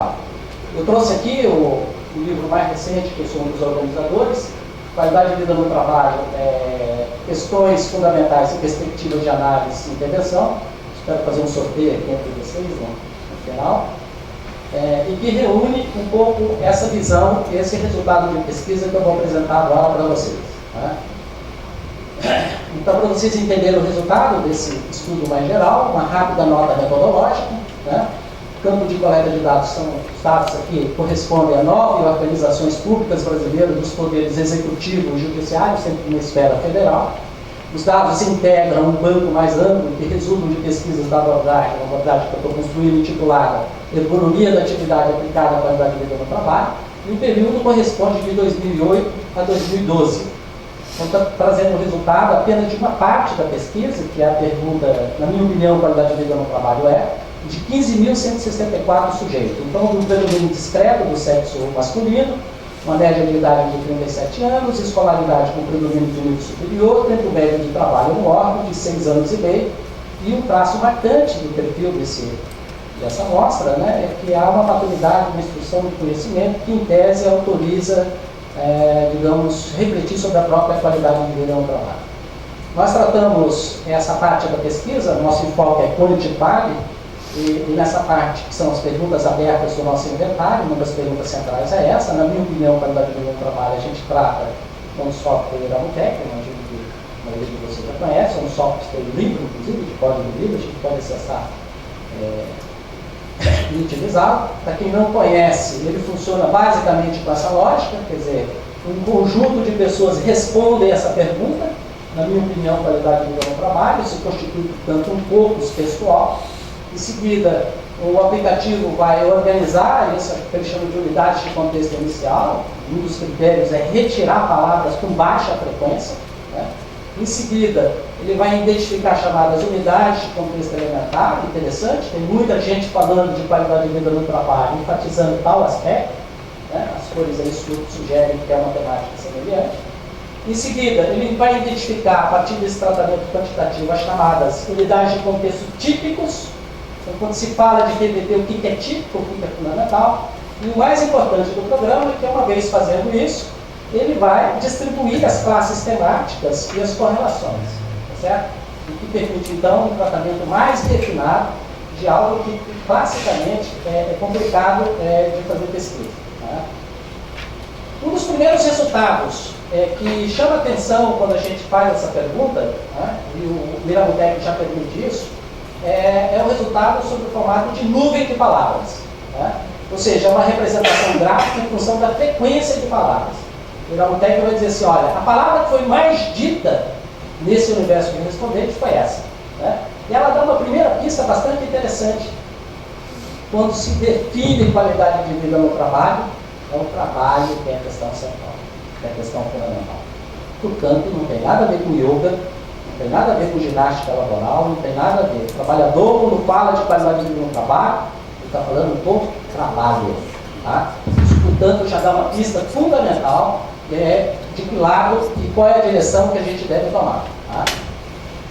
Eu trouxe aqui o livro mais recente, que eu sou um dos organizadores, Qualidade de Vida no Trabalho, Questões Fundamentais e Perspectivas de Análise e Intervenção. Espero fazer um sorteio aqui entre vocês no final. E que reúne um pouco essa visão, esse resultado de pesquisa que eu vou apresentar agora para vocês. Né? Então, para vocês entenderem o resultado desse estudo mais geral, uma rápida nota metodológica. Né? O campo de coleta de dados são os dados aqui correspondem a 9 organizações públicas brasileiras dos poderes executivo e judiciário, sempre na esfera federal. Os dados integram um banco mais amplo que resultam de pesquisas da abordagem, uma abordagem que eu estou construindo intitulada Ergonomia da Atividade Aplicada à Qualidade de Vida no Trabalho, e o período corresponde de 2008 a 2012. Então, está trazendo o resultado apenas de uma parte da pesquisa, que é a pergunta, na minha opinião, qualidade de vida no trabalho de 15.164 sujeitos. Então, um predomínio discreto do sexo masculino, uma média de idade de 37 anos, escolaridade com predomínio de nível superior, tempo médio de trabalho no órgão de 6 anos e meio, e um traço marcante do perfil dessa amostra, né, é que há uma maturidade, uma instrução de conhecimento que, em tese, autoriza, digamos, refletir sobre a própria qualidade de vida no trabalho. Nós tratamos essa parte da pesquisa, nosso enfoque é quantitário, e nessa parte, que são as perguntas abertas do nosso inventário, uma das perguntas centrais é essa. Na minha opinião, qualidade de vida no trabalho, a gente trata com o software Amutec, imagino que a maioria de vocês já conhece, é um software livre, inclusive, de código livre, a gente pode acessar e utilizá-lo. Para quem não conhece, ele funciona basicamente com essa lógica, quer dizer, um conjunto de pessoas respondem essa pergunta. Na minha opinião, qualidade de vida no trabalho se constitui, portanto, um corpus textual. Em seguida, o aplicativo vai organizar isso que ele chama de unidades de contexto inicial. Um dos critérios é retirar palavras com baixa frequência. Né? Em seguida, ele vai identificar chamadas unidades de contexto elementar. Interessante, tem muita gente falando de qualidade de vida no trabalho, enfatizando tal aspecto. Né? As cores aí sugerem que é uma temática semelhante. Em seguida, ele vai identificar, a partir desse tratamento quantitativo, as chamadas unidades de contexto típicos. Então, quando se fala de TDT, o que é típico, o que é fundamental. E o mais importante do programa é que, uma vez fazendo isso, ele vai distribuir as classes temáticas e as correlações, tá certo? O que permite, então, um tratamento mais refinado de algo que, classicamente, é complicado de fazer pesquisa. Né? Um dos primeiros resultados que chama atenção quando a gente faz essa pergunta, né, e o Miramutec já permite isso, é o resultado sobre o formato de nuvem de palavras. Né? Ou seja, é uma representação gráfica em função da frequência de palavras. O Miramutec vai dizer assim, olha, a palavra que foi mais dita nesse universo de respondentes foi essa. Né? E ela dá uma primeira pista bastante interessante. Quando se define qualidade de vida no trabalho, é o trabalho que é a questão central, que é a questão fundamental. Portanto, não tem nada a ver com yoga, não tem nada a ver com ginástica laboral, não tem nada a ver. O trabalhador, quando fala de qualidade de vida no trabalho, ele está falando do trabalho. Tá? Isso, portanto, já dá uma pista fundamental de que lado e qual é a direção que a gente deve tomar. Tá?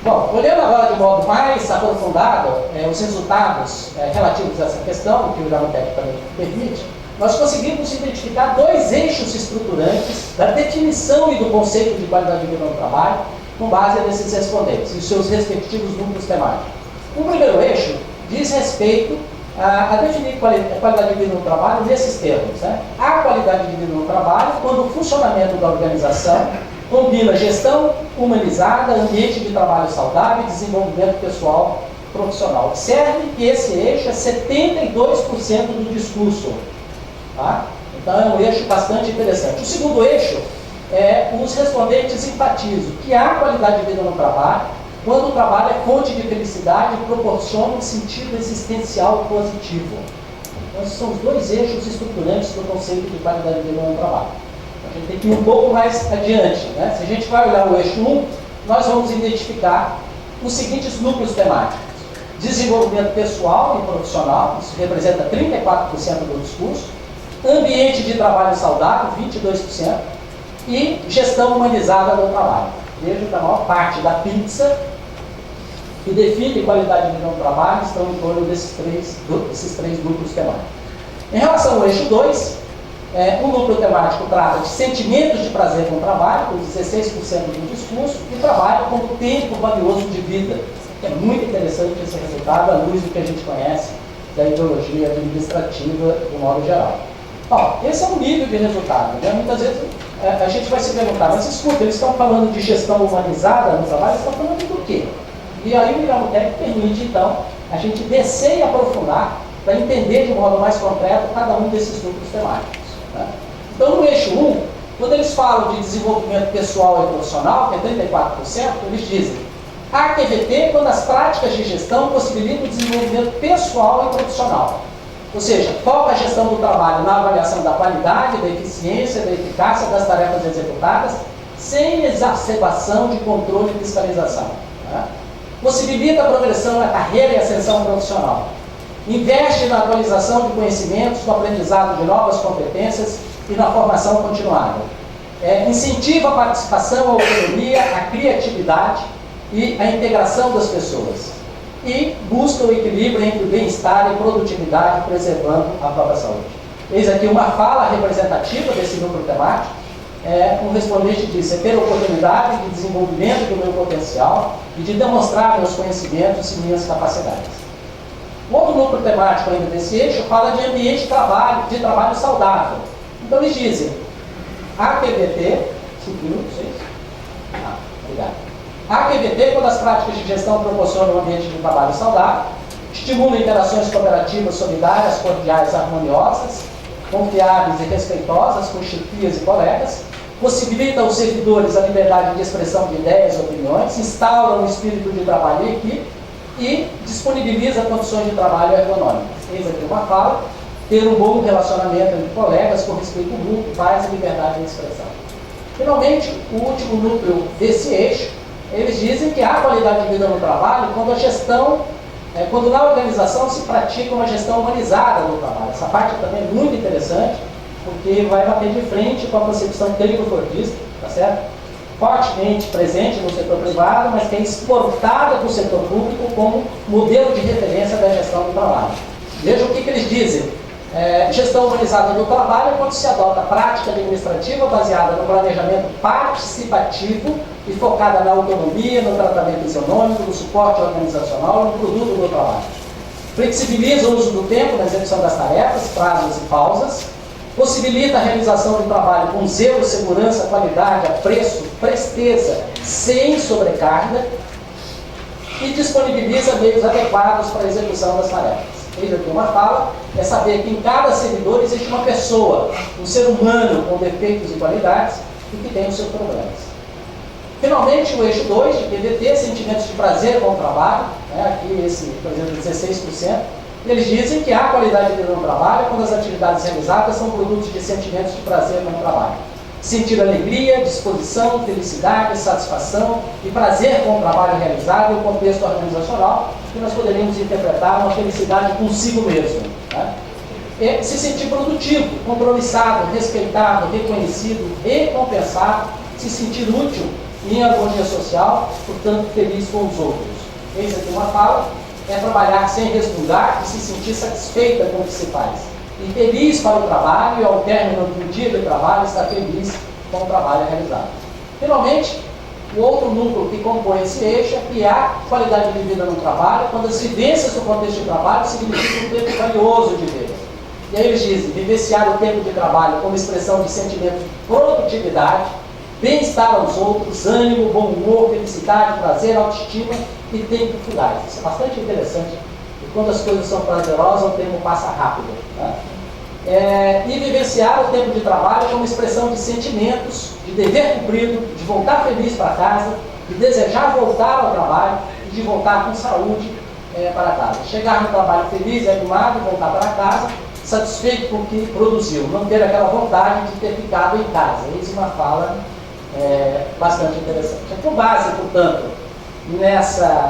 Bom, olhando agora de modo mais aprofundado os resultados relativos a essa questão, que o Miramutec também permite, nós conseguimos identificar 2 eixos estruturantes da definição e do conceito de qualidade de vida no trabalho, com base nesses respondentes e os seus respectivos núcleos temáticos. O primeiro eixo diz respeito a definir qualidade de vida no trabalho nesses termos. Né? A qualidade de vida no trabalho quando o funcionamento da organização combina gestão humanizada, ambiente de trabalho saudável e desenvolvimento pessoal profissional. Observe que esse eixo é 72% do discurso. Tá? Então é um eixo bastante interessante. O segundo eixo os respondentes enfatizam que há qualidade de vida no trabalho quando o trabalho é fonte de felicidade e proporciona um sentido existencial positivo. Então esses são os 2 eixos estruturantes do conceito de qualidade de vida no trabalho. A gente tem que ir um pouco mais adiante. Né? Se a gente vai olhar o eixo 1, nós vamos identificar os seguintes núcleos temáticos. Desenvolvimento pessoal e profissional, isso representa 34% do discurso. Ambiente de trabalho saudável, 22%. E gestão humanizada do trabalho. Veja que a maior parte da pizza que define qualidade de vida no trabalho estão em torno desses três núcleos temáticos. Em relação ao eixo 2, o núcleo temático trata de sentimentos de prazer com o trabalho, com 16% do discurso, e trabalho como tempo valioso de vida. É muito interessante esse resultado, à luz do que a gente conhece da ideologia administrativa, do modo geral. Bom, esse é um nível de resultado, né? Muitas vezes a gente vai se perguntar, mas escuta, eles estão falando de gestão humanizada no trabalho, eles estão falando do quê? E aí o Miramontes permite, então, a gente descer e aprofundar para entender de modo mais concreto cada um desses núcleos temáticos. Né? Então, no eixo 1, quando eles falam de desenvolvimento pessoal e profissional, que é 34%, eles dizem a AQVT quando as práticas de gestão possibilitam o desenvolvimento pessoal e profissional. Ou seja, foca a gestão do trabalho na avaliação da qualidade, da eficiência, da eficácia das tarefas executadas, sem exacerbação de controle e fiscalização. Né? Possibilita a progressão na carreira e ascensão profissional. Investe na atualização de conhecimentos, no aprendizado de novas competências e na formação continuada. Incentiva a participação, a autonomia, a criatividade e a integração das pessoas. E busca o equilíbrio entre o bem-estar e produtividade, preservando a própria saúde. Eis aqui uma fala representativa desse núcleo temático. Um respondente disse: é ter oportunidade de desenvolvimento do meu potencial e de demonstrar meus conhecimentos e minhas capacidades. O outro núcleo temático ainda desse eixo fala de ambiente de trabalho saudável. Então eles dizem, AQVT, 5 minutos, é isso? Obrigado. A AQVT, quando as práticas de gestão proporcionam um ambiente de trabalho saudável, estimula interações cooperativas solidárias, cordiais, harmoniosas, confiáveis e respeitosas com chefias e colegas, possibilita aos servidores a liberdade de expressão de ideias e opiniões, instaura um espírito de trabalho em equipe e disponibiliza condições de trabalho ergonômicas. Eis aqui uma fala: ter um bom relacionamento entre colegas com respeito mútuo, paz e liberdade de expressão. Finalmente, o último núcleo desse eixo, eles dizem que há qualidade de vida no trabalho quando a gestão, quando na organização se pratica uma gestão humanizada do trabalho. Essa parte também é muito interessante, porque vai bater de frente com a concepção técnico-fordista, tá certo? Fortemente presente no setor privado, mas que é exportada para o setor público como modelo de referência da gestão do trabalho. Veja o que eles dizem. Gestão humanizada do trabalho é quando se adota a prática administrativa baseada no planejamento participativo e focada na autonomia, no tratamento isonômico, no suporte organizacional e no produto do trabalho. Flexibiliza o uso do tempo na execução das tarefas, prazos e pausas. Possibilita a realização do trabalho com zelo, segurança, qualidade, apreço, presteza, sem sobrecarga. E disponibiliza meios adequados para a execução das tarefas. Eis aqui uma fala: é saber que em cada servidor existe uma pessoa, um ser humano com defeitos e qualidades e que tem os seus problemas. Finalmente, o eixo 2 de PVT, sentimentos de prazer com o trabalho, aqui esse, por exemplo, 16%, eles dizem que há qualidade de vida no trabalho quando as atividades realizadas são produtos de sentimentos de prazer com o trabalho. Sentir alegria, disposição, felicidade, satisfação e prazer com o trabalho realizado e o contexto organizacional, que nós poderíamos interpretar uma felicidade consigo mesmo. Né? E se sentir produtivo, compromissado, respeitado, reconhecido, recompensado, se sentir útil em harmonia social, portanto feliz com os outros. Eis aqui uma fala: é trabalhar sem resmungar e se sentir satisfeita com o que se faz. E feliz para o trabalho e ao término do dia de trabalho estar feliz com o trabalho realizado. Finalmente, o outro núcleo que compõe esse eixo é criar qualidade de vida no trabalho, quando as vivências do contexto de trabalho significam um tempo valioso de vida. E aí eles dizem: vivenciar o tempo de trabalho como expressão de sentimento de produtividade, bem-estar aos outros, ânimo, bom humor, felicidade, prazer, autoestima e tempo fugaz. Isso é bastante interessante. E quando as coisas são prazerosas, o tempo passa rápido. Né? E vivenciar o tempo de trabalho como expressão de sentimentos, de dever cumprido, de voltar feliz para casa, de desejar voltar ao trabalho e de voltar com saúde para casa. Chegar no trabalho feliz e animado, voltar para casa, satisfeito com o que produziu, não ter aquela vontade de ter ficado em casa. Isso é uma fala bastante interessante. Com base, portanto,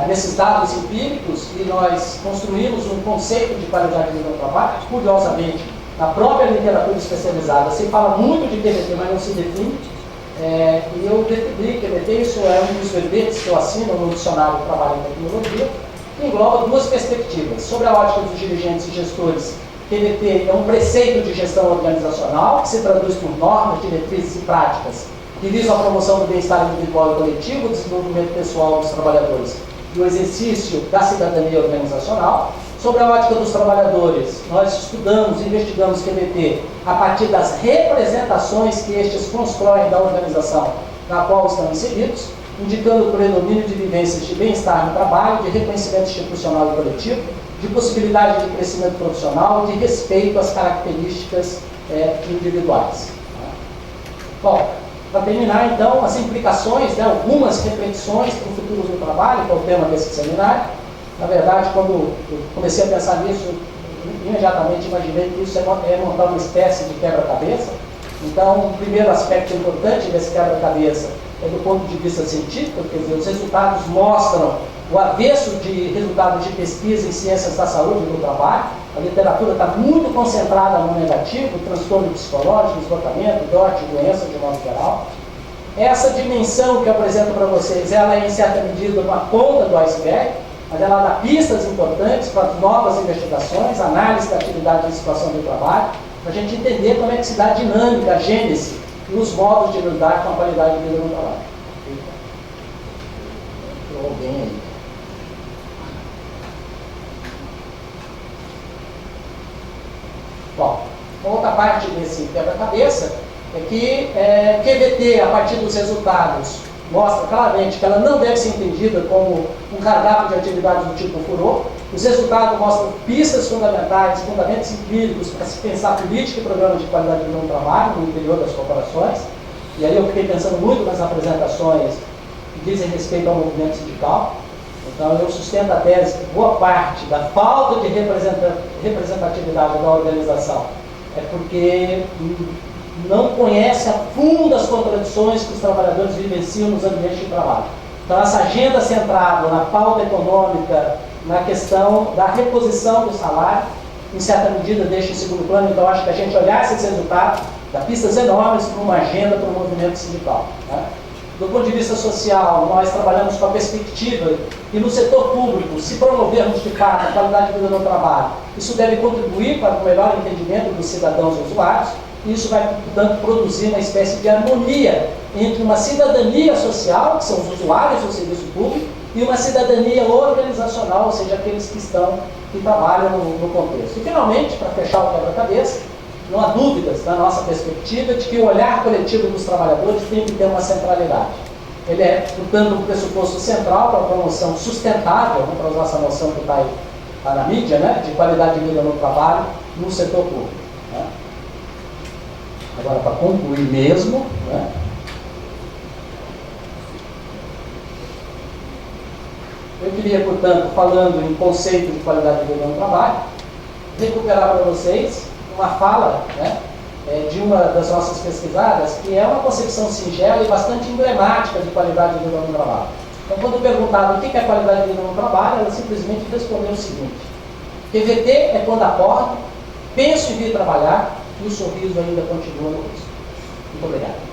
nesses dados empíricos, que nós construímos um conceito de qualidade de vida no trabalho. Curiosamente, na própria literatura especializada se fala muito de QVT, mas não se define. E eu defini QVT, isso é um dos verbetes que eu assino no dicionário de trabalho em tecnologia, que engloba duas perspectivas: sobre a ótica dos dirigentes e gestores QVT é um preceito de gestão organizacional que se traduz por normas, diretrizes e práticas que visam a promoção do bem-estar individual e coletivo, o desenvolvimento pessoal dos trabalhadores e o exercício da cidadania organizacional. Sobre a ótica dos trabalhadores, nós estudamos e investigamos QVT a partir das representações que estes constroem da organização na qual estão inseridos, indicando o predomínio de vivências de bem-estar no trabalho, de reconhecimento institucional e coletivo, de possibilidade de crescimento profissional e de respeito às características individuais. Bom, para terminar, então, as implicações, algumas reflexões para o futuro do trabalho, que é o tema desse seminário. Na verdade, quando eu comecei a pensar nisso, imediatamente imaginei que isso é montar uma espécie de quebra-cabeça. Então, o primeiro aspecto importante desse quebra-cabeça é do ponto de vista científico, quer dizer, os resultados mostram o avesso de resultados de pesquisa em ciências da saúde e do trabalho. A literatura está muito concentrada no negativo, transtorno psicológico, esgotamento, dote, doença de modo geral. Essa dimensão que eu apresento para vocês, ela é em certa medida uma ponta do iceberg, mas ela dá pistas importantes para novas investigações, análise da atividade e situação do trabalho, para a gente entender como é que se dá a dinâmica, a gênese e os modos de lidar com a qualidade de vida no trabalho. Entrou alguém aí. Bom, outra parte desse quebra-cabeça é que QVT, a partir dos resultados, mostra claramente que ela não deve ser entendida como um cardápio de atividades do tipo furor. Os resultados mostram pistas fundamentais, fundamentos empíricos para se pensar política e programa de qualidade de vida no trabalho no interior das corporações. E aí eu fiquei pensando muito nas apresentações que dizem respeito ao movimento sindical. Então eu sustento a tese que boa parte da falta de representatividade da organização é porque não conhece a fundo as contradições que os trabalhadores vivenciam nos ambientes de trabalho. Então, essa agenda centrada na pauta econômica, na questão da reposição do salário, em certa medida deixa em segundo plano. Então, acho que a gente olhar esses resultados dá pistas enormes para uma agenda para o movimento sindical. Né? Do ponto de vista social, nós trabalhamos com a perspectiva que no setor público, se promovermos de fato a qualidade de vida no trabalho, isso deve contribuir para o melhor entendimento dos cidadãos e usuários. Isso vai, portanto, produzir uma espécie de harmonia entre uma cidadania social, que são os usuários do serviço público, e uma cidadania organizacional, ou seja, aqueles que trabalham no contexto. E, finalmente, para fechar o quebra-cabeça, não há dúvidas, da nossa perspectiva, de que o olhar coletivo dos trabalhadores tem que ter uma centralidade. Ele é, portanto, um pressuposto central para a promoção sustentável, para usar essa noção que está na mídia, né, de qualidade de vida no trabalho no setor público. Né? Agora, para concluir mesmo, né, eu queria, portanto, falando em conceito de qualidade de vida no trabalho, recuperar para vocês uma fala, né, de uma das nossas pesquisadas, que é uma concepção singela e bastante emblemática de qualidade de vida no trabalho. Então, quando perguntado o que é qualidade de vida no trabalho, ela simplesmente respondeu o seguinte: QVT é quando acordo, penso em vir trabalhar e o sorriso ainda continua no rosto. Muito obrigado.